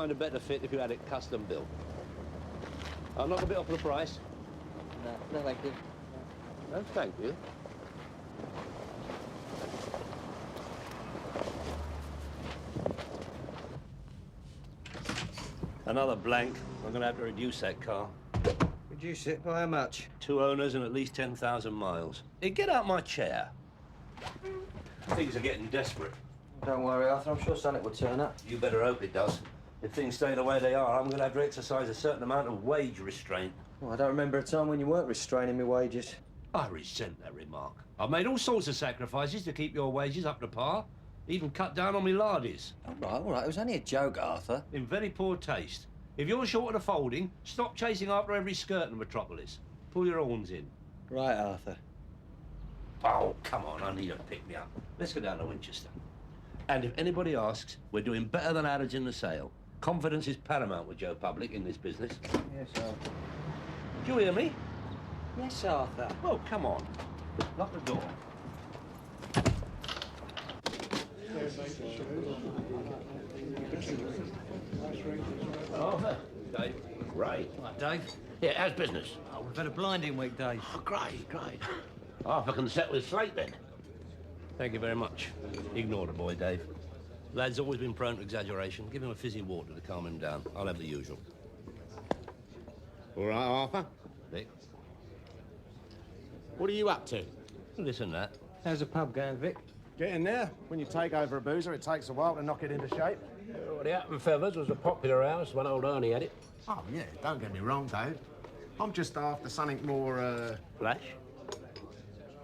find a better fit if you had it custom built. I'll knock a bit off the price. No, thank you. No, thank you. Another blank. I'm going to have to reduce that car. Reduce it by how much? 2 owners and at least 10,000 miles. Hey, get out my chair. Things are getting desperate. Don't worry, Arthur. I'm sure something will turn up. You better hope it does. If things stay the way they are, I'm going to have to exercise a certain amount of wage restraint. Well, I don't remember a time when you weren't restraining me wages. I resent that remark. I've made all sorts of sacrifices to keep your wages up to par. Even cut down on me lardies. All right. It was only a joke, Arthur. In very poor taste. If you're short of the folding, stop chasing after every skirt in the metropolis. Pull your horns in. Right, Arthur. Oh, come on, I need a pick-me-up. Let's go down to Winchester. And if anybody asks, we're doing better than average in the sale. Confidence is paramount with Joe Public in this business. Yes, Arthur. Do you hear me? Yes, Arthur. Well, come on. Lock the door. Arthur. Dave. Great. Right, Dave. Yeah, how's business? Oh, we've had a blinding week, Dave. Oh, great. Arthur can settle his slate then. Thank you very much. Ignore the boy, Dave. Lad's always been prone to exaggeration. Give him a fizzy water to calm him down. I'll have the usual. All right, Arthur. Vic. What are you up to? Listen, that. How's the pub going, Vic? Getting there. When you take over a boozer, it takes a while to knock it into shape. Well, the Hat and Feathers was a popular house when old Ernie had it. Oh, yeah, don't get me wrong, Dave. I'm just after something more, Flash?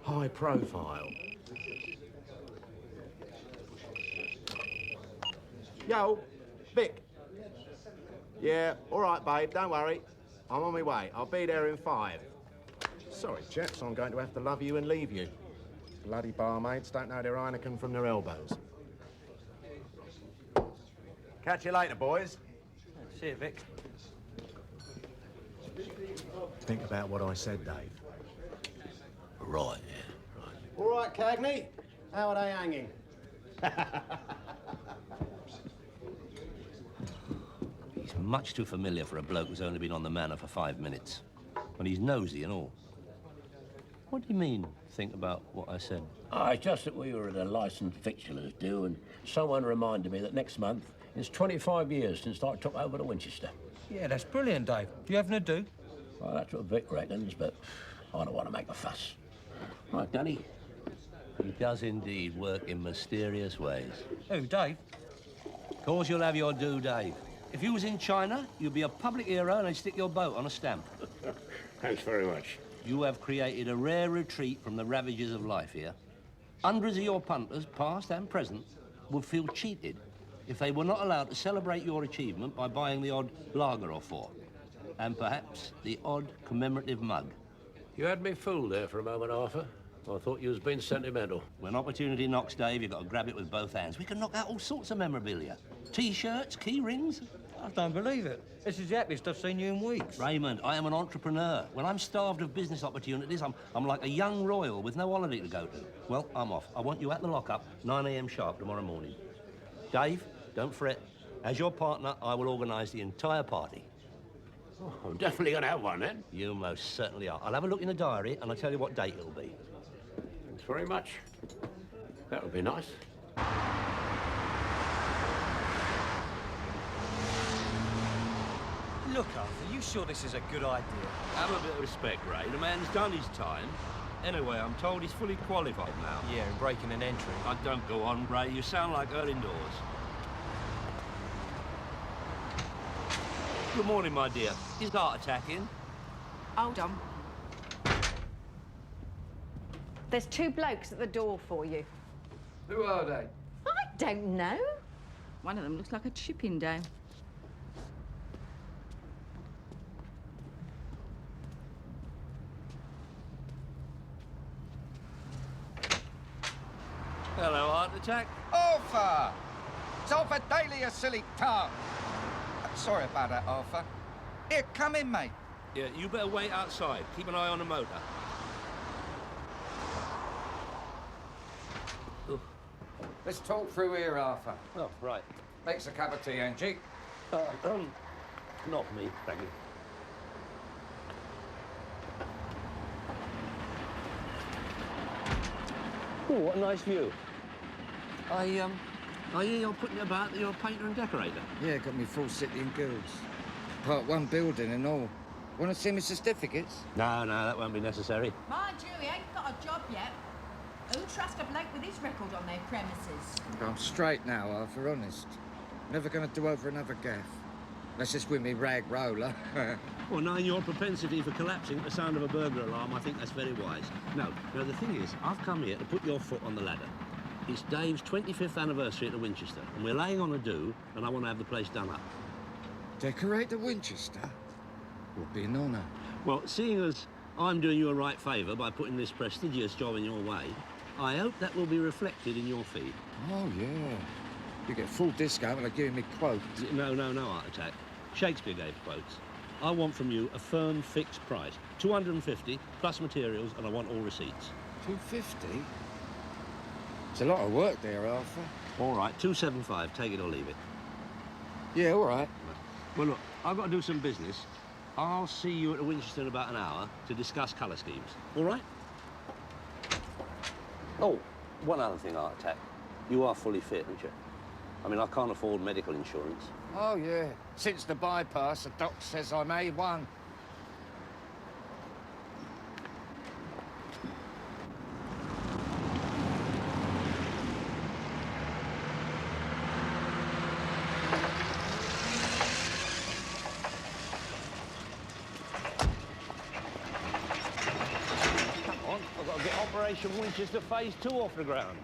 high profile. Yo, Vic. Yeah, all right, babe, don't worry. I'm on my way. I'll be there in 5. Sorry, chaps, I'm going to have to love you and leave you. Bloody barmaids don't know their Heineken from their elbows. Catch you later, boys. See you, Vic. Think about what I said, Dave. Right, yeah. Right. All right, Cagney. How are they hanging? He's much too familiar for a bloke who's only been on the manor for 5 minutes. And he's nosy and all. What do you mean, think about what I said? Oh, it's just that we were at a licensed victualler's do, and someone reminded me that next month is 25 years since I took over to Winchester. Yeah, that's brilliant, Dave. Do you have an do? Well, that's what Vic reckons, but I don't want to make a fuss. Right, Danny? He does indeed work in mysterious ways. Who, Dave? Of course you'll have your due, Dave. If you was in China, you'd be a public hero and they'd stick your boat on a stamp. Thanks very much. You have created a rare retreat from the ravages of life here. Hundreds of your punters, past and present, would feel cheated if they were not allowed to celebrate your achievement by buying the odd lager or 4. And perhaps the odd commemorative mug. You had me fooled there for a moment, Arthur. I thought you was being sentimental. When opportunity knocks, Dave, you've got to grab it with both hands. We can knock out all sorts of memorabilia. T-shirts, key rings. I don't believe it. This is the happiest I've seen you in weeks. Raymond, I am an entrepreneur. When I'm starved of business opportunities, I'm like a young royal with no holiday to go to. Well, I'm off. I want you at the lockup, 9 a.m. sharp tomorrow morning. Dave, don't fret. As your partner, I will organise the entire party. Oh, I'm definitely going to have one, then. You most certainly are. I'll have a look in the diary and I'll tell you what date it'll be. Thanks very much. That would be nice. Look, Arthur, you sure this is a good idea? Have a bit of respect, Ray. The man's done his time. Anyway, I'm told he's fully qualified now. Yeah, and breaking an entry. Oh, don't go on, Ray. You sound like her indoors. Good morning, my dear. Is heart attack in? Hold on. There's 2 blokes at the door for you. Who are they? I don't know. One of them looks like a Chippendale. Hello, heart attack. Arthur! It's Arthur Daly, you silly tart. Sorry about that, Arthur. Here, come in, mate. Yeah, you better wait outside. Keep an eye on the motor. Let's talk through here, Arthur. Oh, right. Makes a cup of tea, Angie. Not for me, thank you. Oh, what a nice view. I hear you're putting about that you're a painter and decorator. Yeah, got me full city and guilds. Part 1 building and all. Want to see me certificates? No, that won't be necessary. Mind you, he ain't got a job yet. Who trust a bloke with his record on their premises? I'm straight now, Arthur, honest. Never going to do over another gaff. Let's just win me rag roller. Well, knowing your propensity for collapsing at the sound of a burglar alarm, I think that's very wise. No, the thing is, I've come here to put your foot on the ladder. It's Dave's 25th anniversary at the Winchester, and we're laying on a do, and I want to have the place done up. Decorate the Winchester? Would be an honour. Well, seeing as I'm doing you a right favour by putting this prestigious job in your way, I hope that will be reflected in your fee. Oh, yeah. You get full discount when giving me quotes. No, Art Attack. Shakespeare gave quotes. I want from you a firm, fixed price. 250 plus materials, and I want all receipts. 250? It's a lot of work there, Arthur. All right, 275. Take it or leave it. Yeah, all right. Well, look, I've got to do some business. I'll see you at the Winchester in about an hour to discuss colour schemes. All right? Oh, one other thing, Art Attack. You are fully fit, aren't you? I mean, I can't afford medical insurance. Oh, yeah. Since the bypass, the doc says I'm A1. Come on, I've got to get Operation Winchester Phase 2 off the ground.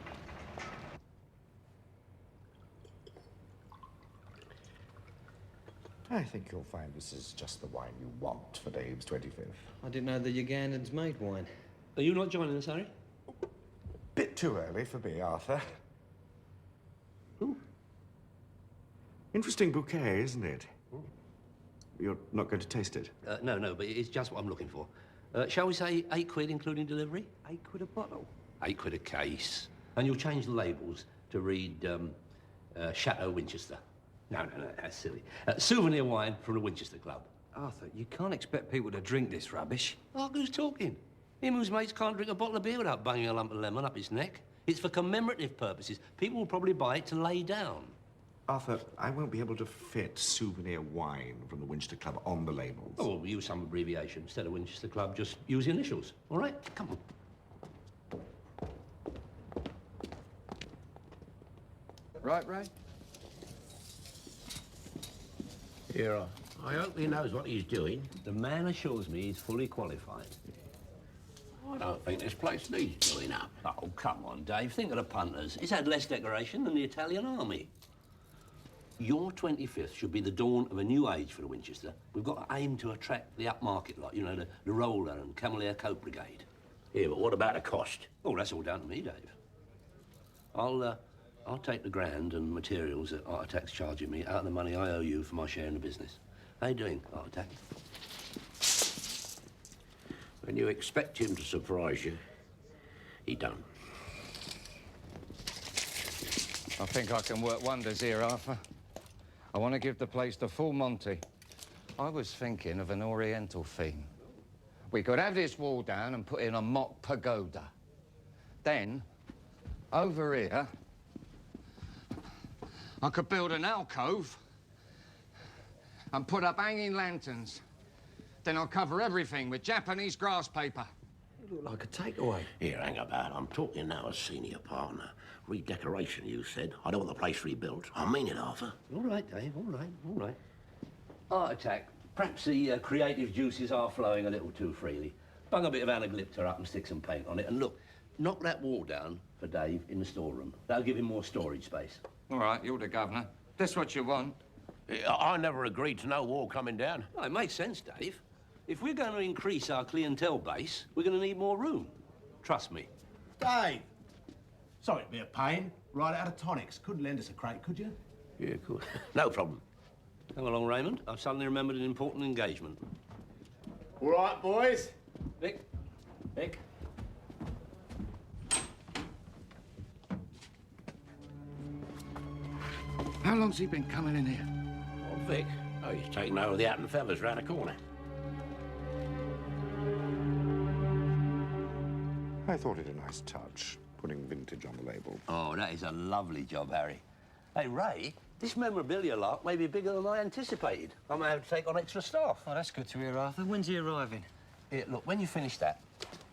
I think you'll find this is just the wine you want for Dave's 25th. I didn't know the Ugandans made wine. Are you not joining us, Harry? Bit too early for me, Arthur. Ooh. Interesting bouquet, isn't it? You're not going to taste it? No, but it's just what I'm looking for. Shall we say £8 including delivery? £8 a bottle. £8 a case. And you'll change the labels to read Chateau Winchester. No, that's silly. Souvenir wine from the Winchester Club. Arthur, you can't expect people to drink this rubbish. Oh, who's talking? Him whose mates can't drink a bottle of beer without banging a lump of lemon up his neck. It's for commemorative purposes. People will probably buy it to lay down. Arthur, I won't be able to fit souvenir wine from the Winchester Club on the labels. Oh, we'll use some abbreviation. Instead of Winchester Club, just use the initials. All right? Come on. Right, Ray? Here, I hope he knows what he's doing. The man assures me he's fully qualified. I don't think this place needs doing up. Oh, come on, Dave. Think of the punters. It's had less decoration than the Italian army. Your 25th should be the dawn of a new age for the Winchester. We've got to aim to attract the upmarket lot, you know, the Roller and Camelier Coat Brigade. Yeah, but what about the cost? Oh, that's all down to me, Dave. I'll take the grand and materials that Art Attack's charging me out of the money I owe you for my share in the business. How you doing, Art Attack? When you expect him to surprise you, he don't. I think I can work wonders here, Arthur. I want to give the place the full Monty. I was thinking of an Oriental theme. We could have this wall down and put in a mock pagoda. Then, over here, I could build an alcove and put up hanging lanterns. Then I'll cover everything with Japanese grass paper. You look like a takeaway. Here, hang about. I'm talking now as senior partner. Redecoration, you said. I don't want the place rebuilt. I mean it, Arthur. All right, Dave, all right. Art Attack, perhaps the creative juices are flowing a little too freely. Bung a bit of anaglypta up and stick some paint on it. And look, knock that wall down for Dave in the storeroom. That'll give him more storage space. All right, you're the governor. That's what you want. I never agreed to no wall coming down. Oh, it makes sense, Dave. If we're going to increase our clientele base, we're going to need more room. Trust me. Dave! Sorry to be a pain. Right out of tonics. Couldn't lend us a crate, could you? Yeah, cool. No problem. Come along, Raymond. I've suddenly remembered an important engagement. All right, boys. Vic? How long's he been coming in here? Vic? Oh, he's taking over the Hat and Feathers round the corner. I thought it a nice touch, putting vintage on the label. Oh, that is a lovely job, Harry. Hey, Ray, this memorabilia lot may be bigger than I anticipated. I may have to take on extra staff. Oh, that's good to hear, Arthur. When's he arriving? Here, look, when you finish that,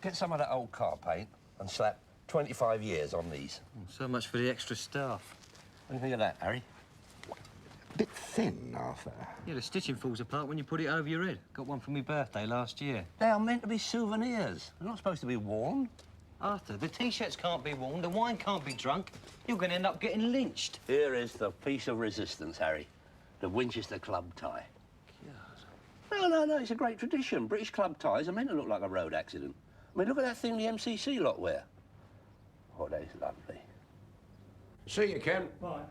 get some of that old car paint and slap 25 years on these. So much for the extra staff. What do you think of that, Harry? A bit thin, Arthur. Yeah, the stitching falls apart when you put it over your head. Got one for my birthday last year. They are meant to be souvenirs. They're not supposed to be worn. Arthur, the T-shirts can't be worn, the wine can't be drunk. You're going to end up getting lynched. Here is the piece of resistance, Harry. The Winchester club tie. No, it's a great tradition. British club ties are meant to look like a road accident. I mean, look at that thing the MCC lot wear. Oh, that is lovely. See you, Ken. Bye.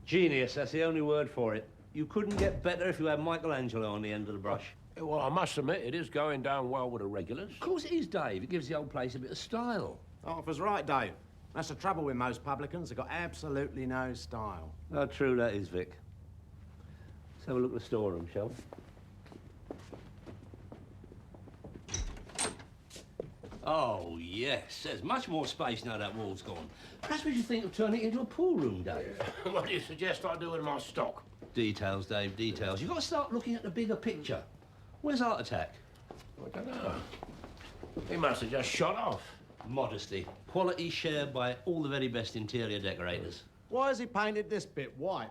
Genius, that's the only word for it. You couldn't get better if you had Michelangelo on the end of the brush. Well, I must admit, it is going down well with the regulars. Of course it is, Dave. It gives the old place a bit of style. Arthur's right, Dave. That's the trouble with most publicans. They've got absolutely no style. How true that is, Vic. Let's have a look at the storeroom, shall we? Oh, yes. There's much more space now that wall's gone. Perhaps we should think of turning it into a pool room, Dave. What do you suggest I do with my stock? Details, Dave, details. You've got to start looking at the bigger picture. Where's Art Attack? I don't know. He must have just shot off. Modesty. Quality shared by all the very best interior decorators. Why has he painted this bit white?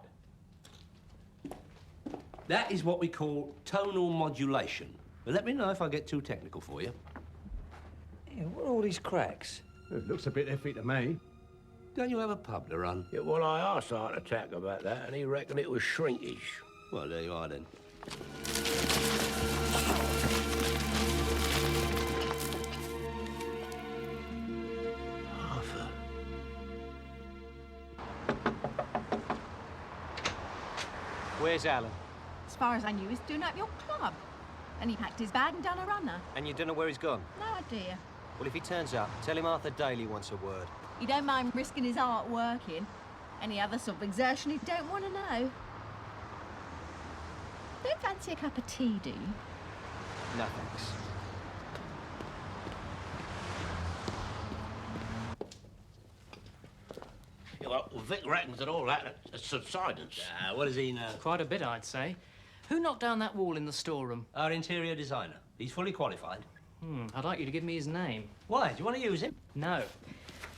That is what we call tonal modulation. But let me know if I get too technical for you. Yeah, what are all these cracks? It looks a bit iffy to me. Don't you have a pub to run? Yeah, well, I asked Art Attack about that, and he reckoned it was shrinkage. Well, there you are, then. Arthur. Where's Alan? As far as I knew, he's doing up your club. And he packed his bag and done a runner. And you don't know where he's gone? No idea. Well, if he turns up, tell him Arthur Daly wants a word. He don't mind risking his art working. Any other sort of exertion he don't want to know. Don't fancy a cup of tea, do you? No, thanks. Yeah, well, Vic reckons that all that is subsidence. What does he know? Quite a bit, I'd say. Who knocked down that wall in the storeroom? Our interior designer. He's fully qualified. I'd like you to give me his name. Why? Do you want to use him? No.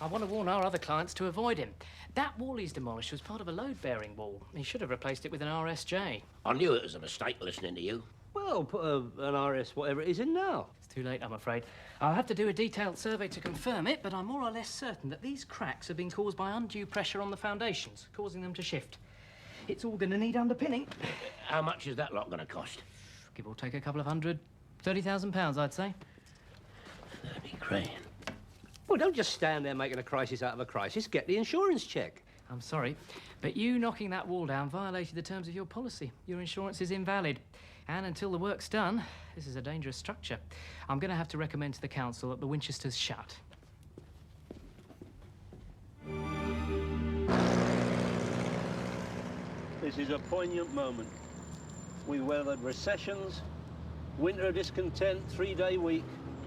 I want to warn our other clients to avoid him. That wall he's demolished was part of a load-bearing wall. He should have replaced it with an RSJ. I knew it was a mistake listening to you. Well, put an RS whatever it is in now. It's too late, I'm afraid. I'll have to do a detailed survey to confirm it, but I'm more or less certain that these cracks have been caused by undue pressure on the foundations, causing them to shift. It's all going to need underpinning. How much is that lot going to cost? Give or take a couple of hundred, £30,000, I'd say. 30 grand. Well, don't just stand there making a crisis out of a crisis. Get the insurance check. I'm sorry, but you knocking that wall down violated the terms of your policy. Your insurance is invalid. And until the work's done, this is a dangerous structure. I'm going to have to recommend to the council that the Winchester's shut. This is a poignant moment. We've weathered recessions, winter discontent, 3-day week,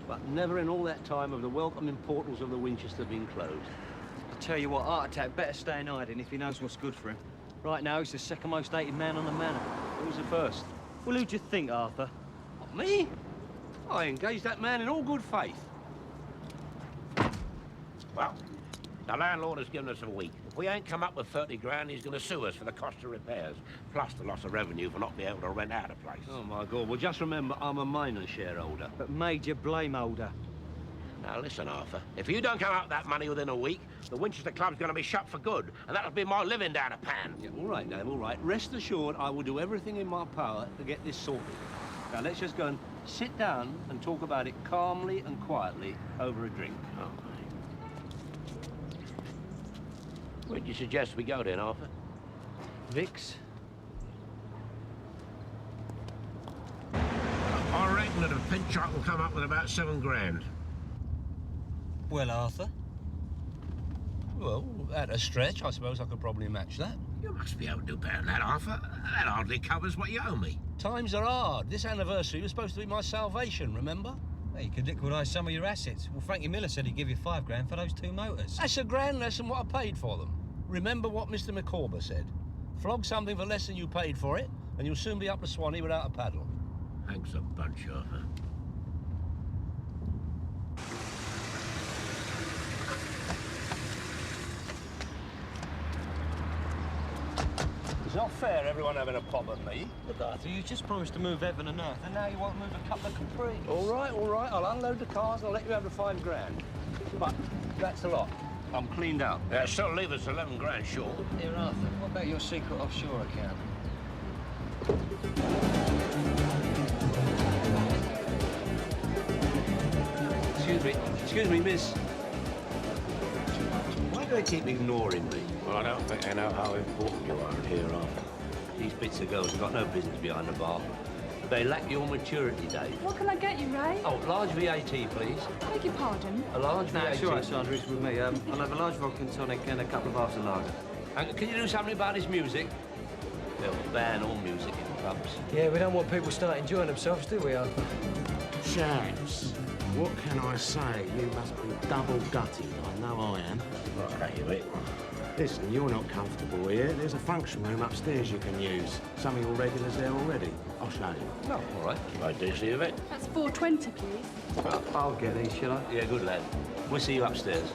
but never in all that time have the welcoming portals of the Winchester been closed. I tell you what, Art Attack better stay in hiding if he knows what's good for him. Right now, he's the second most hated man on the manor. Who's the first? Well, who'd you think, Arthur? What, me? I engaged that man in all good faith. Well, the landlord has given us a week. If we ain't come up with 30 grand, he's going to sue us for the cost of repairs, plus the loss of revenue for not being able to rent out a place. Oh, my God. Well, just remember, I'm a minor shareholder. But major blame holder. Now, listen, Arthur. If you don't come up with that money within a week, the Winchester Club's going to be shut for good, and that'll be my living down a pan. Yeah, all right, Dave, all right. Rest assured, I will do everything in my power to get this sorted. Now, let's just go and sit down and talk about it calmly and quietly over a drink. Oh, where'd you suggest we go then, Arthur? Vic's? I reckon that a pinch shot will come up with about 7 grand. Well, Arthur? Well, at a stretch, I suppose I could probably match that. You must be able to do better than that, Arthur. That hardly covers what you owe me. Times are hard. This anniversary was supposed to be my salvation, remember? Hey, you could liquidise some of your assets. Well, Frankie Miller said he'd give you £5 for those 2 motors. That's a grand less than what I paid for them. Remember what Mr. McCorber said. Flog something for less than you paid for it, and you'll soon be up the Swanee without a paddle. Thanks a bunch, Arthur. It's not fair, everyone having a pop at me. Look, Arthur, you just promised to move heaven and earth, and now you want to move a couple of Capris. All right, I'll unload the cars and I'll let you have the $5 grand. But that's a lot. I'm cleaned out. Yeah, still leave us 11 grand short. Here, Arthur, what about your secret offshore account? Excuse me, miss. Why do they keep ignoring me? Well, I don't think they know how important you are here, Arthur. These bits of girls have got no business behind the bar. They lack your maturity, Dave. What can I get you, Ray? Oh, large VAT, please. Beg your pardon? A large VAT. It's all right, Sandra, it's with me. I'll have a large vodka and tonic and a couple of halves of lager. And can you do something about his music? They'll ban all music in pubs. Yeah, we don't want people start enjoying themselves, do we, Arthur? Chaps, what can I say? You must be double gutted. I know I am. Right, you mate. Listen, you're not comfortable here. There's a function room upstairs you can use. Some of your regulars there already. I'll show you. No, all right. Right, do you see of it? That's $4.20, please. I'll get these, shall I? Yeah, good lad. We'll see you upstairs.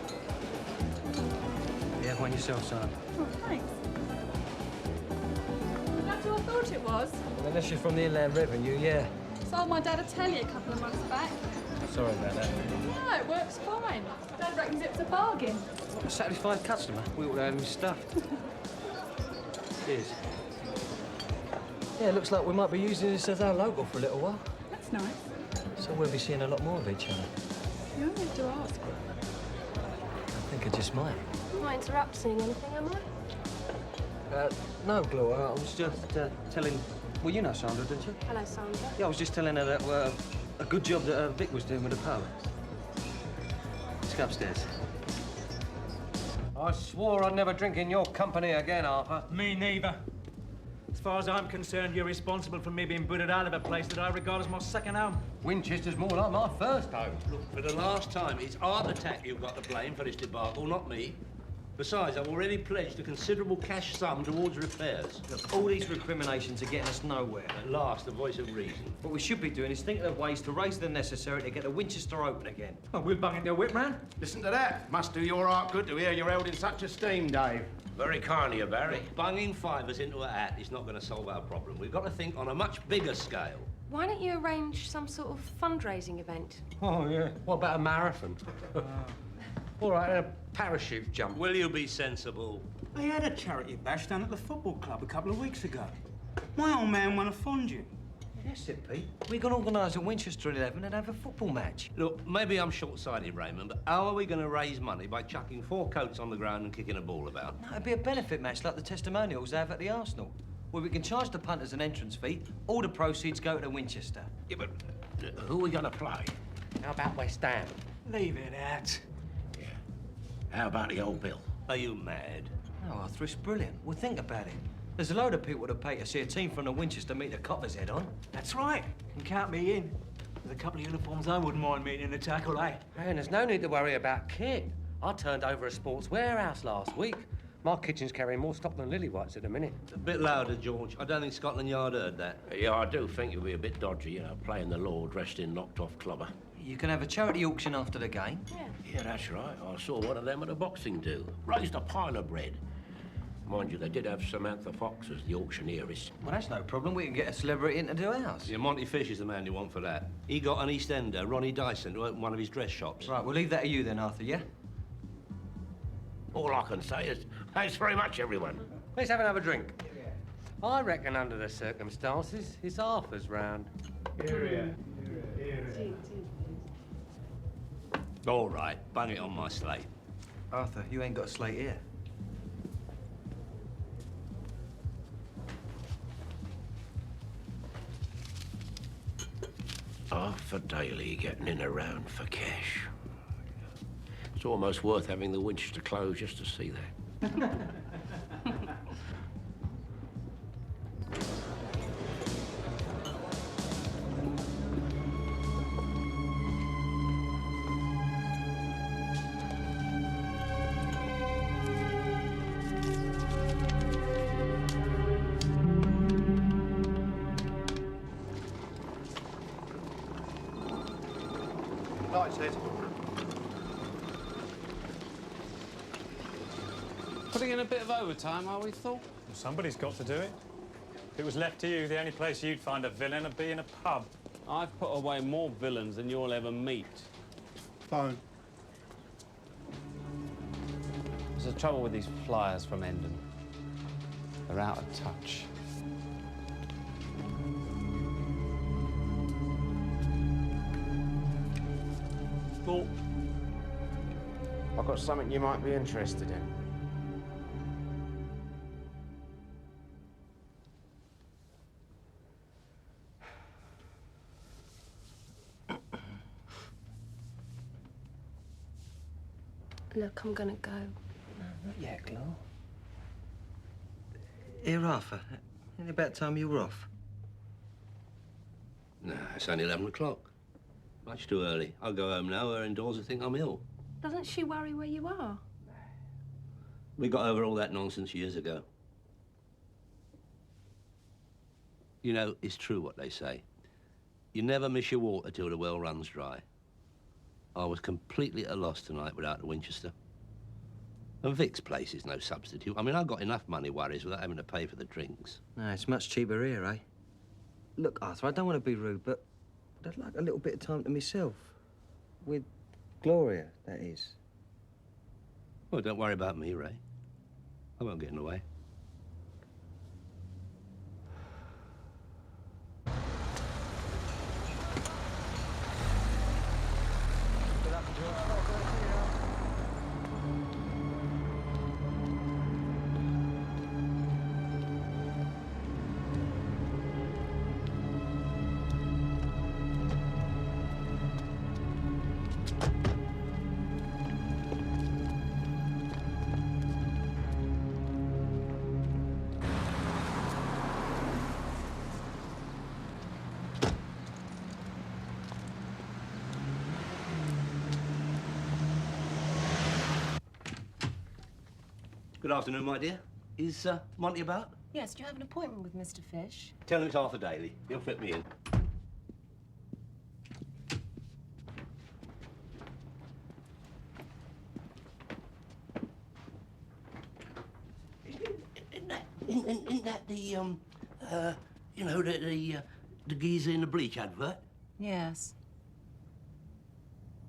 Yeah, one yourself, Sandra. Oh, thanks. That's who I thought it was. Well, unless you're from the Inland Revenue, yeah. Sold my dad a telly a couple of months back. Sorry about that. No, it works fine. Dad reckons it's a bargain. A satisfied customer. We ought to have him stuffed. Cheers. Yeah, looks like we might be using this as our logo for a little while. That's nice. So we'll be seeing a lot more of each other. You don't have to ask. I think I just might. I'm not interrupting anything, am I? No, Gloria, I was just telling... Well, you know Sandra, don't you? Hello, Sandra. Yeah, I was just telling her that a good job that Vic was doing with the pub. Let's go upstairs. I swore I'd never drink in your company again, Arthur. Me neither. As far as I'm concerned, you're responsible for me being booted out of a place that I regard as my second home. Winchester's more like my first home. Look, for the last time, it's Art Attack you've got to blame for this debacle, not me. Besides, I've already pledged a considerable cash sum towards repairs. Look, all these recriminations are getting us nowhere. At last, the voice of reason. What we should be doing is thinking of ways to raise the necessary to get the Winchester open again. Oh, we're bunging their whip round. Listen to that. Must do your art good to hear you're held in such esteem, Dave. Very kind of you, Barry. Bunging fivers into a hat is not going to solve our problem. We've got to think on a much bigger scale. Why don't you arrange some sort of fundraising event? Oh, yeah. What about a marathon? All right, a parachute jump. Will you be sensible? They had a charity bash down at the football club a couple of weeks ago. My old man won a fondue. Yes, it, Pete. We can organise a Winchester 11 and have a football match. Look, maybe I'm short-sighted, Raymond, but how are we going to raise money by chucking 4 coats on the ground and kicking a ball about? No, it'd be a benefit match like the testimonials they have at the Arsenal, where we can charge the punters an entrance fee. All the proceeds go to Winchester. Yeah, but who are we going to play? How about West Ham? Leave it out. Yeah. How about the old Bill? Are you mad? No, Arthur, it's brilliant. Well, think about it. There's a load of people that pay to see a team from the Winchester meet the Coppers head on. That's right. And count me in. With a couple of uniforms, I wouldn't mind meeting in the tackle, eh? Man, there's no need to worry about kit. I turned over a sports warehouse last week. My kitchen's carrying more stock than Lillywhites at the minute. A bit louder, George. I don't think Scotland Yard heard that. Yeah, I do think you'll be a bit dodgy, you know, playing the law dressed in knocked-off clubber. You can have a charity auction after the game. Yeah, that's right. I saw one of them at a boxing do. Raised a pile of bread. Mind you, they did have Samantha Fox as the auctioneeress. Well, that's no problem. We can get a celebrity in to do ours. Yeah, Monty Fish is the man you want for that. He got an East Ender, Ronnie Dyson, to open one of his dress shops. Right, we'll leave that to you then, Arthur, yeah? All I can say is thanks very much, everyone. Let's have another drink. I reckon under the circumstances, it's Arthur's round. All right, bung it on my slate. Arthur, you ain't got a slate here. Arthur Daly getting in around for cash. It's almost worth having the Winchester closed just to see that. Lights head. Putting in a bit of overtime, are we, Thorpe? Well, somebody's got to do it. If it was left to you, the only place you'd find a villain would be in a pub. I've put away more villains than you'll ever meet. Phone. There's the trouble with these flyers from Endon. They're out of touch. Thorpe. I've got something you might be interested in. Look, I'm gonna go. No, not yet, Glo. Here, Arthur. Ain't it about time you were off? No, it's only 11 o'clock. Much too early. I'll go home now. Her indoors will think I'm ill. Doesn't she worry where you are? We got over all that nonsense years ago. You know, it's true what they say. You never miss your water till the well runs dry. I was completely at a loss tonight without the Winchester. And Vic's place is no substitute. I mean, I've got enough money worries without having to pay for the drinks. No, it's much cheaper here, eh? Look, Arthur, I don't want to be rude, but I'd like a little bit of time to myself. With Gloria, that is. Well, don't worry about me, Ray. I won't get in the way. Good afternoon, my dear. Is Monty about? Yes, do you have an appointment with Mr. Fish? Tell him it's Arthur Daly. He'll fit me in. Isn't that the, you know, the geezer in the bleach advert? Yes.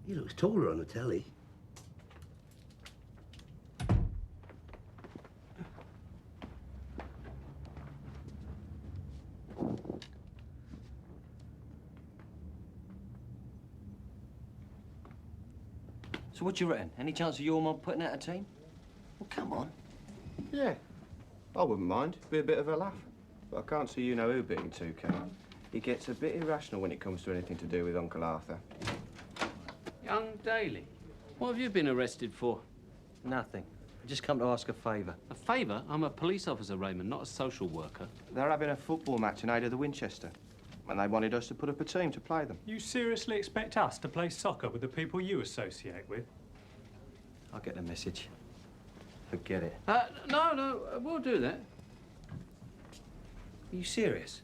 He looks taller on the telly. So what do you reckon? Any chance of your mum putting out a team? Well, come on. Yeah, I wouldn't mind. Be a bit of a laugh. But I can't see you know who being too keen. He gets a bit irrational when it comes to anything to do with Uncle Arthur. Young Daly, what have you been arrested for? Nothing. I just come to ask a favour. A favour? I'm a police officer, Raymond, not a social worker. They're having a football match in aid of the Winchester. And they wanted us to put up a team to play them. You seriously expect us to play soccer with the people you associate with? I get the message. Forget it. No, we'll do that. Are you serious?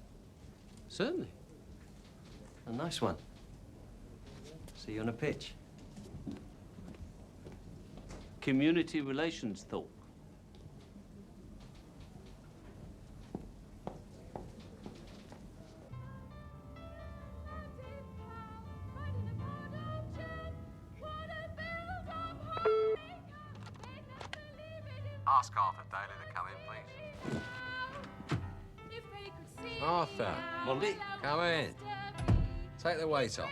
Certainly. A nice one. See you on the pitch. Community relations, Thorpe. Ask Arthur Daly to come in, please. Arthur. Monty? Come in. Take the weight off.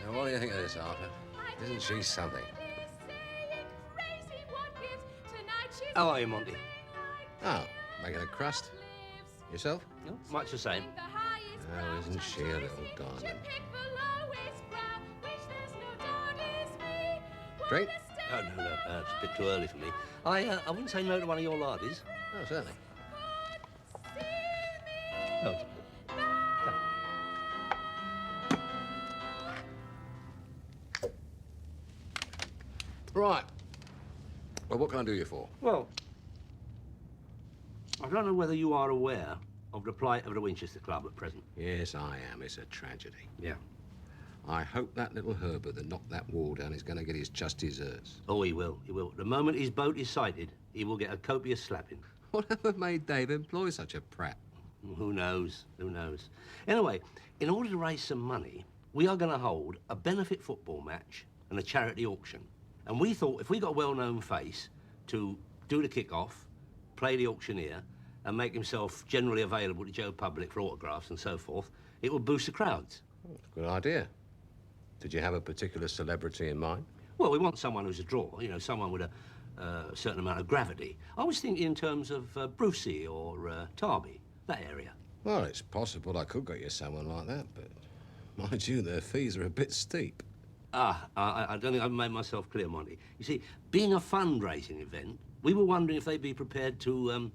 Now, what do you think of this, Arthur? Isn't she something? How are you, Monty? Oh, making a crust. Yourself? No, much the same. Oh, isn't she a little diamond? Drink? Oh, no, it's a bit too early for me. I wouldn't say no to one of your lardies. Oh, certainly. Oh. Right. Well, what can I do you for? Well, I don't know whether you are aware of the plight of the Winchester Club at present. Yes, I am. It's a tragedy. Yeah. I hope that little Herbert that knocked that wall down is going to get his just desserts. Oh, he will, he will. The moment his boat is sighted, he will get a copious slapping. Whatever made Dave employ such a prat? Who knows? Who knows? Anyway, in order to raise some money, we are going to hold a benefit football match and a charity auction. And we thought if we got a well-known face to do the kick-off, play the auctioneer, and make himself generally available to Joe Public for autographs and so forth, it would boost the crowds. Good idea. Did you have a particular celebrity in mind? Well, we want someone who's a draw, you know, someone with a certain amount of gravity. I was thinking in terms of Brucey or Tarby, that area. Well, it's possible I could get you someone like that, but mind you, their fees are a bit steep. I don't think I've made myself clear, Monty. You see, being a fundraising event, we were wondering if they'd be prepared to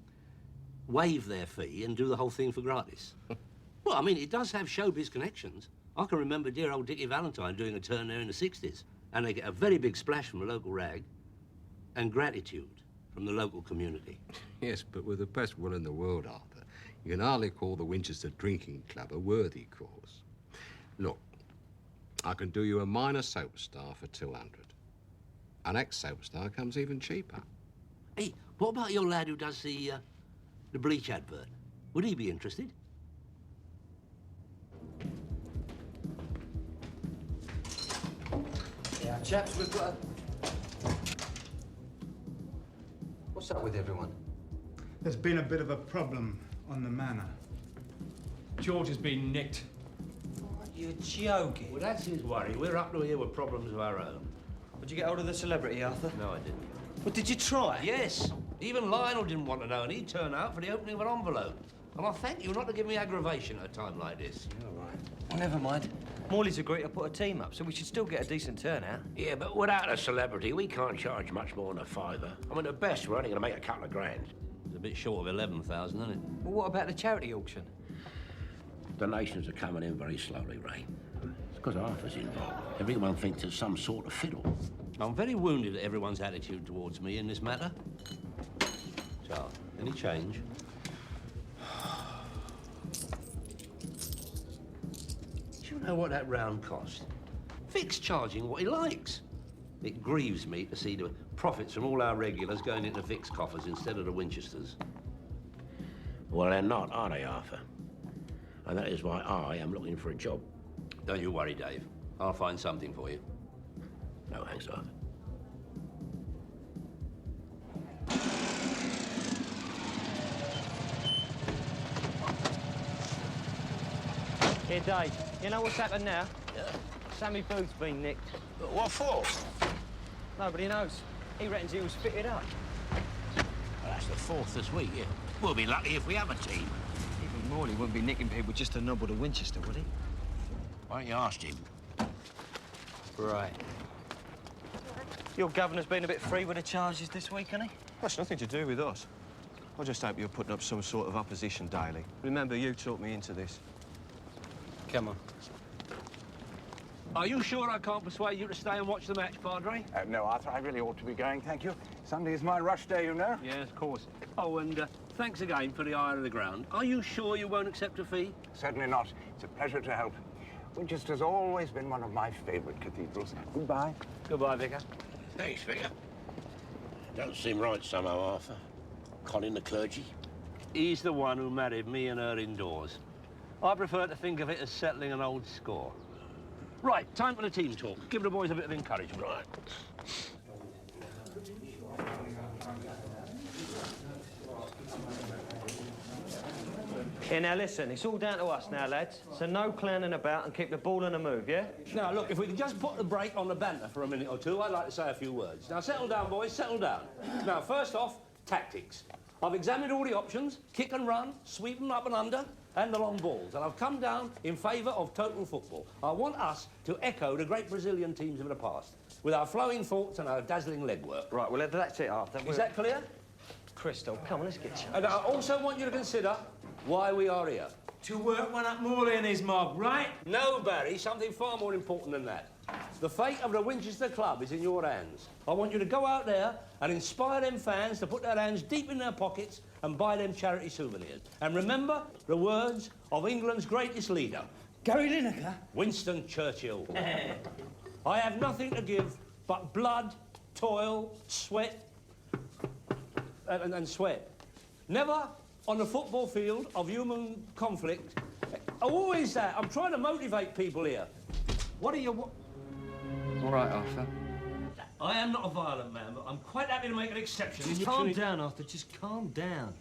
waive their fee and do the whole thing for gratis. Well, I mean, it does have showbiz connections. I can remember dear old Dickie Valentine doing a turn there in the 60s, and they get a very big splash from the local rag and gratitude from the local community. Yes, but with the best will in the world, Arthur, you can hardly call the Winchester Drinking Club a worthy cause. Look, I can do you a minor soap star for 200. An ex-soap star comes even cheaper. Hey, what about your lad who does the bleach advert? Would he be interested? Yeah, chaps, we've got a... What's up with everyone? There's been a bit of a problem on the manor. George has been nicked. You're joking. Well, that's his worry. We're up to here with problems of our own. Did you get hold of the celebrity, Arthur? No, I didn't. Well, did you try? Yes. Even Lionel didn't want to know, and he'd turn out for the opening of an envelope. And I thank you not to give me aggravation at a time like this. All right. Well, never mind. Morley's agreed to put a team up, so we should still get a decent turnout. Yeah, but without a celebrity, we can't charge much more than a fiver. I mean, at best, we're only going to make a couple of grand. It's a bit short of 11,000, isn't it? Well, what about the charity auction? Donations are coming in very slowly, Ray. It's because Arthur's involved. Everyone thinks it's some sort of fiddle. I'm very wounded at everyone's attitude towards me in this matter. Charles, any change? Do you know what that round cost? Vic's charging what he likes. It grieves me to see the profits from all our regulars going into Vic's coffers instead of the Winchesters. Well, they're not, are they, Arthur? And that is why I am looking for a job. Don't you worry, Dave. I'll find something for you. No, thanks, Arthur. Here, Dave, you know what's happened now? Yeah. Sammy Booth's been nicked. What for? Nobody knows. He reckons he was fitted up. Well, that's the fourth this week, yeah. We'll be lucky if we have a team. Even Morley wouldn't be nicking people just to nobble to Winchester, would he? Why don't you ask him? Right. Your governor's been a bit free with the charges this week, hasn't he? That's nothing to do with us. I just hope you're putting up some sort of opposition daily. Remember, you talked me into this. Come on. Are you sure I can't persuade you to stay and watch the match, Padre? No, Arthur, I really ought to be going, thank you. Sunday is my rush day, you know. Yes, of course. Oh, and thanks again for the eye of the ground. Are you sure you won't accept a fee? Certainly not. It's a pleasure to help. Winchester's always been one of my favourite cathedrals. Goodbye. Goodbye, Vicar. Thanks, Vicar. Don't seem right somehow, Arthur. Conning the clergy. He's the one who married me and her indoors. I prefer to think of it as settling an old score. Right, time for the team talk. Give the boys a bit of encouragement. Right. Yeah, now listen, it's all down to us now, lads. So no clowning about and keep the ball on the move, yeah? Now, look, if we could just put the brake on the banter for a minute or two, I'd like to say a few words. Now, settle down, boys, settle down. Now, first off, tactics. I've examined all the options, kick and run, sweep and up and under, and the long balls, and I've come down in favour of total football. I want us to echo the great Brazilian teams of the past, with our flowing thoughts and our dazzling legwork. Right, well, that's it, Arthur. Is that clear? Crystal, come on, let's get you. And I also want you to consider why we are here. To work one up Morley and his mob, right? No, Barry, something far more important than that. The fate of the Winchester Club is in your hands. I want you to go out there and inspire them fans to put their hands deep in their pockets and buy them charity souvenirs. And remember the words of England's greatest leader. Gary Lineker? Winston Churchill. I have nothing to give but blood, toil, sweat, and sweat. Never on the football field of human conflict. Who is that? I'm trying to motivate people here. What are you... All right, Arthur. I am not a violent man, but I'm quite happy to make an exception. Just calm down, Arthur. Just calm down.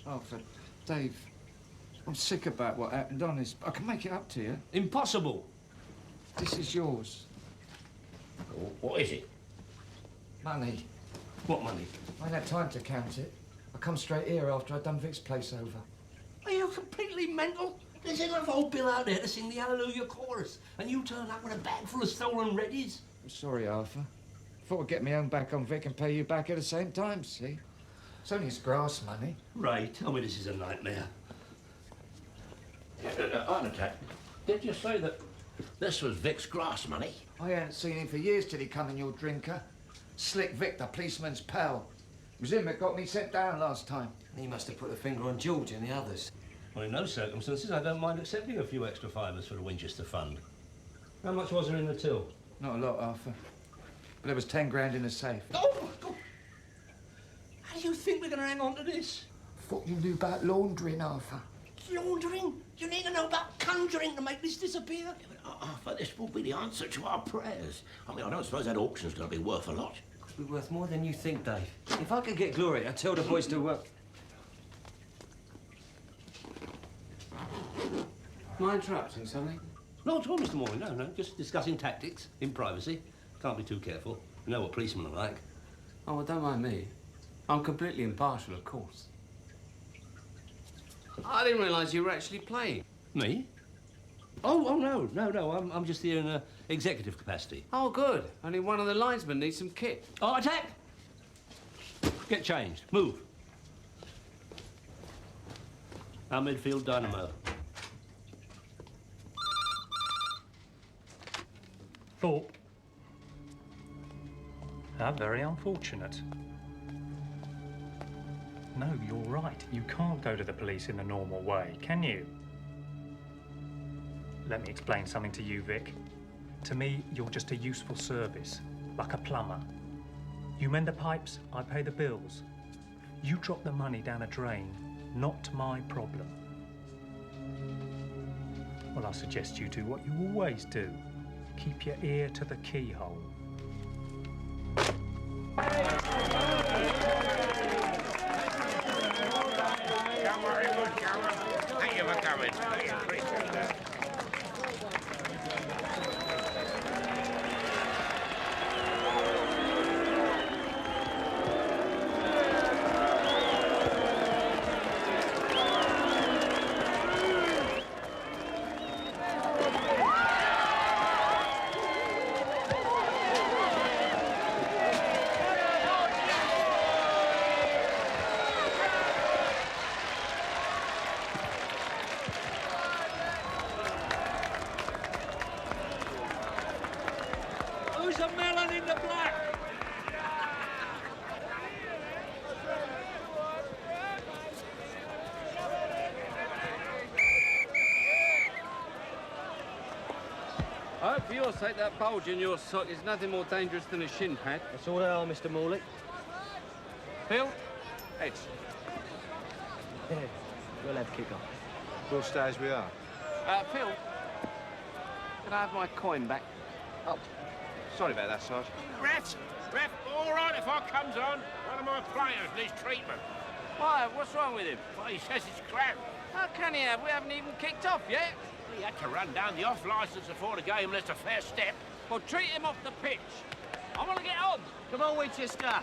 Arthur, Dave, I'm sick about what happened, honest. I can make it up to you. Impossible. This is yours. What is it? Money. What money? I ain't had time to count it. I come straight here after I'd done Vic's place over. Are you completely mental? There's enough old Bill out there to sing the Hallelujah chorus, and you turn up with a bag full of stolen reddies? I'm sorry, Arthur. Thought I'd get my own back on Vic and pay you back at the same time, see? It's only his grass money. Ray, tell me this is a nightmare. Heart attack. Did you say that this was Vic's grass money? I hadn't seen him for years till he come in, your drinker. Slick Vic, the policeman's pal. It was him that got me sent down last time. He must have put the finger on George and the others. Well, in those circumstances, I don't mind accepting a few extra fivers for the Winchester Fund. How much was there in the till? Not a lot, Arthur. But there was 10 grand in the safe. Oh, my God! How do you think we're going to hang on to this? Thought you knew about laundering, Arthur. Laundering? You need to know about conjuring to make this disappear? Yeah, but Arthur, this will be the answer to our prayers. I mean, I don't suppose that auction's going to be worth a lot. Could be worth more than you think, Dave. If I could get Gloria, I'd tell the boys to work. Am I interrupting something? Not at all, Mr. Moore. No. Just discussing tactics in privacy. Can't be too careful. You know what policemen are like. Oh, well, don't mind me. I'm completely impartial, of course. I didn't realise you were actually playing. Me? Oh, no. I'm just here in an executive capacity. Oh, good. Only one of the linesmen needs some kit. Oh, attack! Get changed. Move. Our midfield dynamo. Thorpe. How very unfortunate. No, you're right. You can't go to the police in the normal way, can you? Let me explain something to you, Vic. To me, you're just a useful service, like a plumber. You mend the pipes, I pay the bills. You drop the money down a drain, not my problem. Well, I suggest you do what you always do. Keep your ear to the keyhole. Don't worry, good goer. Thank you for coming. I appreciate that. Who's a melon in the black? I hope for your sake that bulge in your sock is nothing more dangerous than a shin pad. That's all they are, Mr. Morley. Phil? Heads. Yeah, we'll have kick-off. We'll stay as we are. Phil, can I have my coin back? Oh, sorry about that, Sarge. Ref, all right if I comes on. One of my players needs treatment. Why? What's wrong with him? Well, he says it's crap. How can he have? We haven't even kicked off yet. He had to run down the off licence before the game, and that's a fair step. Well, treat him off the pitch. I want to get on. Come on, Winchester.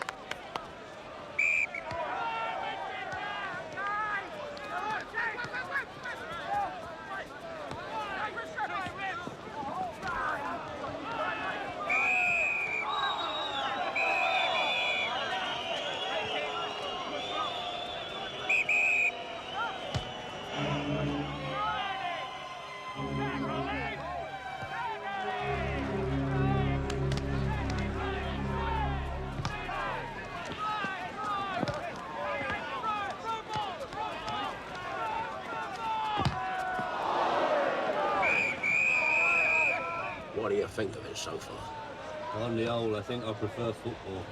think of it so far? On the whole, I think I prefer football.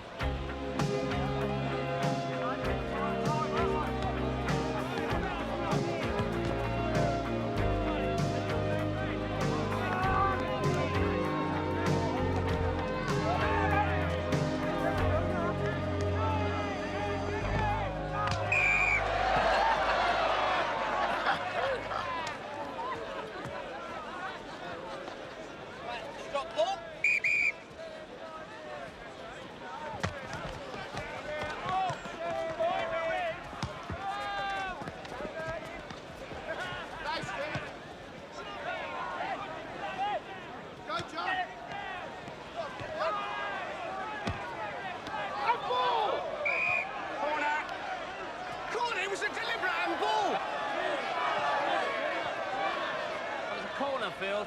Field.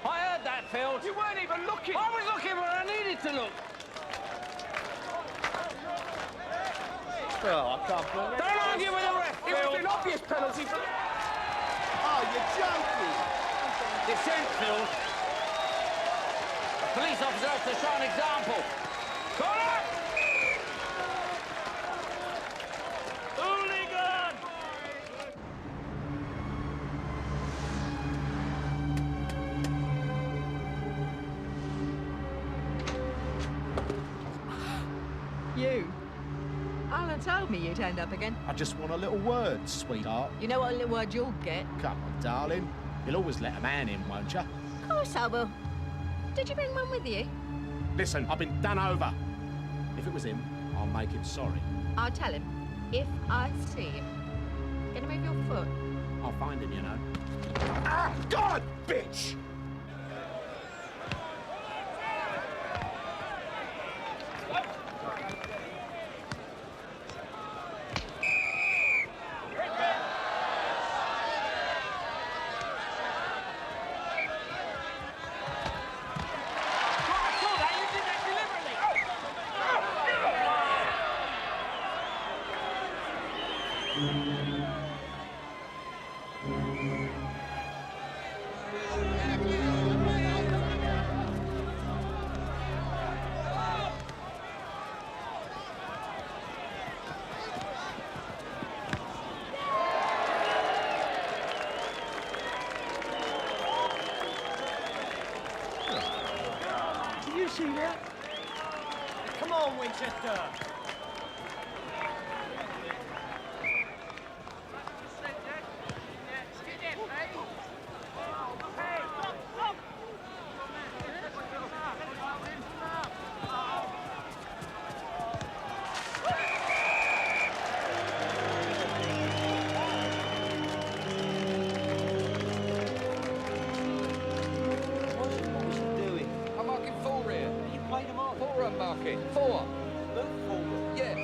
I heard that, Field. You weren't even looking. I was looking where I needed to look. Oh, I can't believe it. Don't argue with the ref, Field. It was an obvious penalty. Oh, you're joking. Dissent, Field. The police officer has to show an example. Corner! Hooligan! You? Alan told me you'd end up again. I just want a little word, sweetheart. You know what little word you'll get? Come on, darling. You'll always let a man in, won't you? Of course I will. Did you bring one with you? Listen, I've been done over. If it was him, I'll make him sorry. I'll tell him. If I see him. Gonna move your foot? I'll find him, you know. Ah, God, bitch! Did you see that? Come on, Winchester. Four. Yes.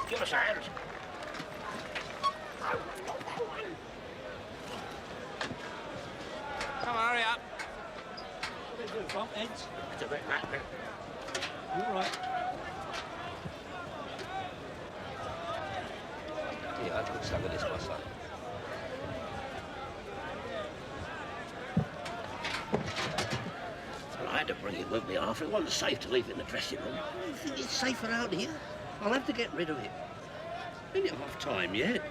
Give us a hand. Come on, hurry up. What do they do, bump heads? It's a bit back there. You all right? Yeah, I'll put some of this myself. Well, I had to bring it with me after. It wasn't safe to leave it in the dressing room. I think it's safer out here. I'll have to get rid of it. Ain't it off time yet?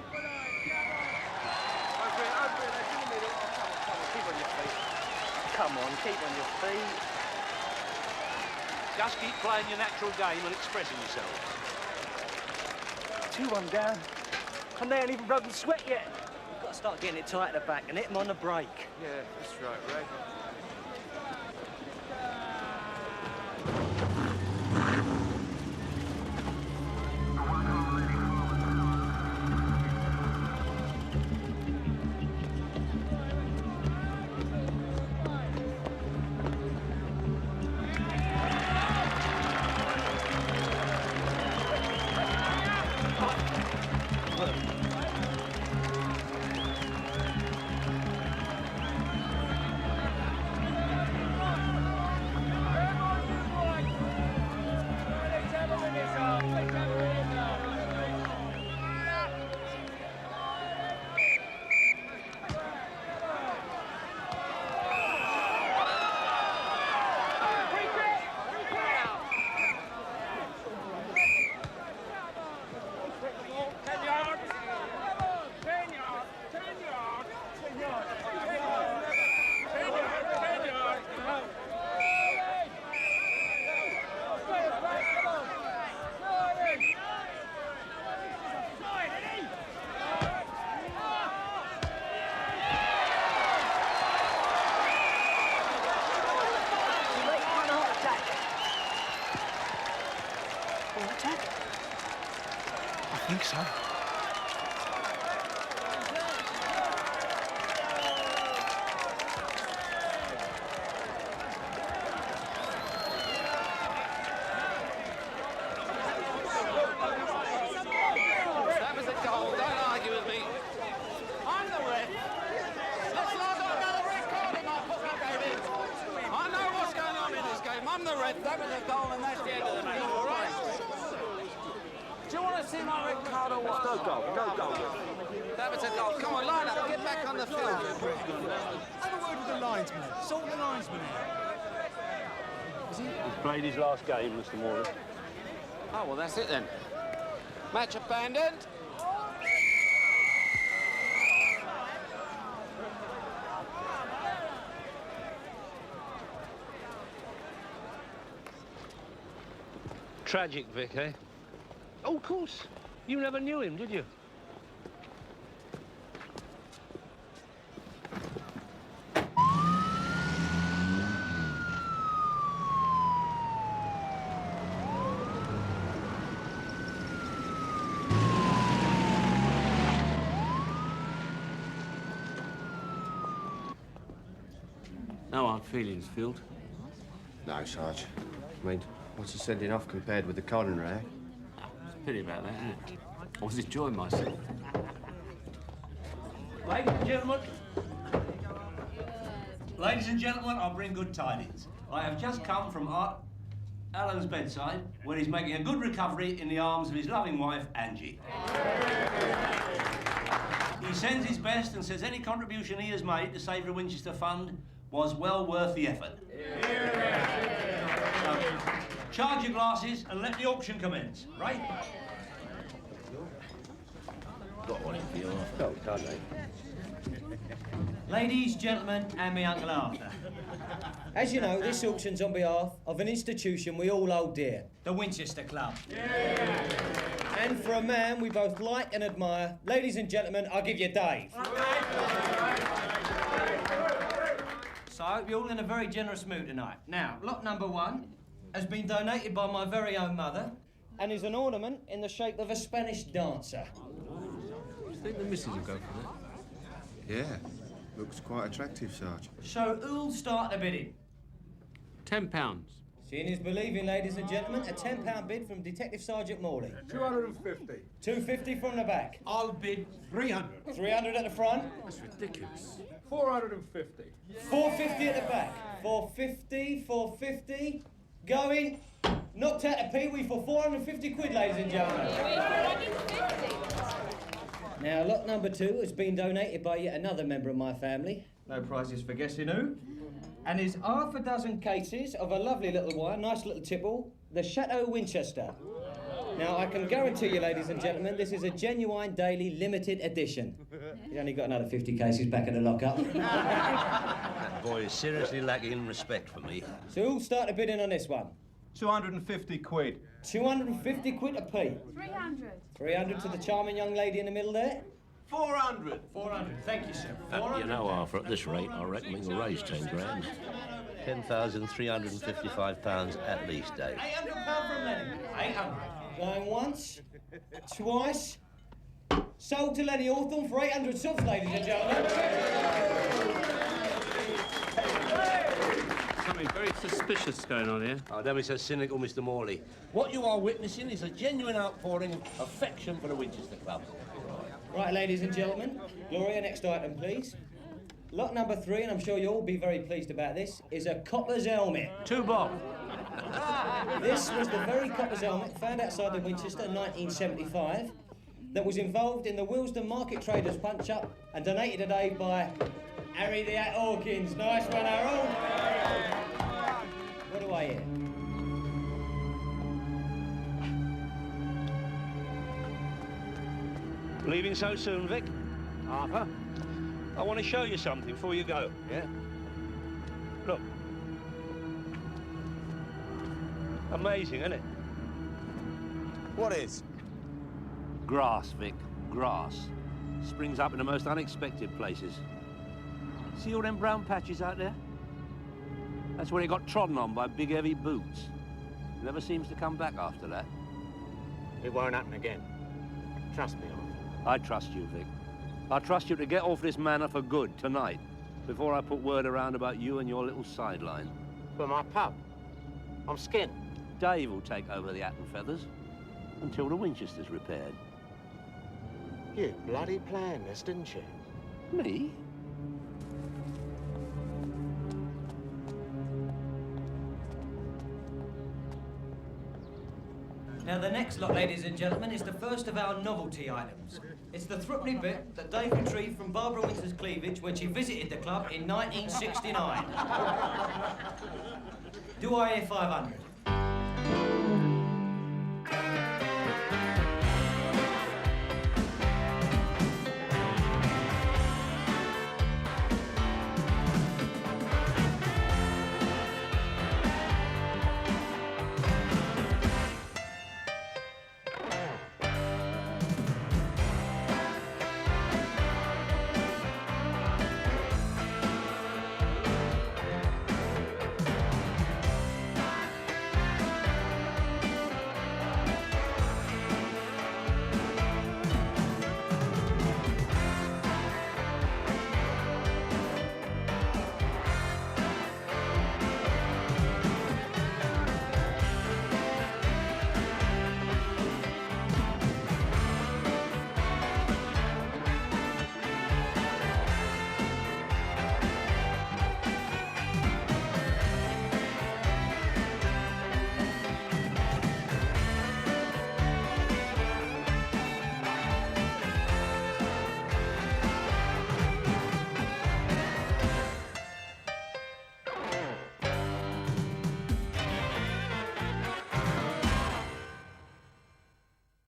Come on, keep on your feet. Just keep playing your natural game and expressing yourself. 2-1 down. And they ain't even broken sweat yet. We've got to start getting it tight at the back and hit them on the break. Yeah, that's right, Ray. son. That was a goal. Don't argue with me. I'm the ref. Listen, I've got another red card in my pocket, baby. I know what's going on in this game. I'm the ref. That was a goal, and that's the end of the match. All right? Do you want to see my red card or what? No goal. No goal. That was a goal. Come on, line up. Get back on the field. Have a word with the linesman. Sort the linesman out. He's played his last game, Mr. Morley. Oh, well, that's it then. Match abandoned. Tragic, Vic, eh? Oh, of course. You never knew him, did you? No hard feelings, Field. No, Sarge. I mean, what's he sending off compared with the coroner, eh? It's a pity about that, isn't it? I was enjoying myself. Ladies and gentlemen, I bring good tidings. I have just come from Alan's bedside, where he's making a good recovery in the arms of his loving wife, Angie. He sends his best and says any contribution he has made to save the Winchester Fund was well worth the effort. So, charge your glasses and let the auction commence, right? Got one in for you. Go, can't they? Ladies, gentlemen, and my Uncle Arthur. As you know, this auction's on behalf of an institution we all hold dear, the Winchester Club. And for a man we both like and admire, ladies and gentlemen, I'll give you Dave. So I hope you're all in a very generous mood tonight. Now, lot number 1 has been donated by my very own mother and is an ornament in the shape of a Spanish dancer. Do you think the missus will go for that? Yeah. Looks quite attractive, Sarge. So who'll start the bidding? £10. Seeing is believing, ladies and gentlemen. A £10 bid from Detective Sergeant Morley. 250. 250 from the back. I'll bid 300. 300 at the front. That's ridiculous. 450. 450 at the back. 450, 450. Going. Knocked out a peewee for 450 quid, ladies and gentlemen. Now, lot number 2 has been donated by yet another member of my family. No prizes for guessing who. And is half a dozen cases of a lovely little wine, nice little tipple, the Chateau Winchester. Now, I can guarantee you, ladies and gentlemen, this is a genuine daily limited edition. He's only got another 50 cases back in the lockup. That boy is seriously lacking in respect for me. So who'll start the bidding on this one? 250 quid. 250 quid a p. 300. 300 to the charming young lady in the middle there. 400. 400. Thank you, sir. You know, Arthur, at this rate, I reckon we can raise 10 grand. £10,355 at least, Dave. £800 from Lenny. 800. Going once, twice. Sold to Lenny Hawthorne for 800 subs, ladies and gentlemen. Something very suspicious going on here. Oh, don't be so cynical, Mr. Morley. What you are witnessing is a genuine outpouring of affection for the Winchester Club. Right, ladies and gentlemen. Gloria, next item, please. Lot number 3, and I'm sure you'll all be very pleased about this, is a copper's helmet. 2 bob. This was the very copper's helmet found outside the Winchester in 1975 that was involved in the Willesden Market Traders punch-up and donated today by Harry the Hat Hawkins. Nice one, Harold. What do I hear? Leaving so soon, Vic? Arthur, I want to show you something before you go, yeah? Look. Amazing, isn't it? What is? Grass, Vic. Grass. Springs up in the most unexpected places. See all them brown patches out there? That's where he got trodden on by big, heavy boots. Never seems to come back after that. It won't happen again. Trust me, Arthur. I trust you, Vic. I trust you to get off this manor for good tonight, before I put word around about you and your little sideline. For my pub. I'm skinned. Dave will take over the hat and feathers until the Winchester's repaired. You bloody planned this, didn't you? Me? Now, the next lot, ladies and gentlemen, is the first of our novelty items. It's the threepenny bit that Dave retrieved from Barbara Winter's cleavage when she visited the club in 1969. Do I hear 500?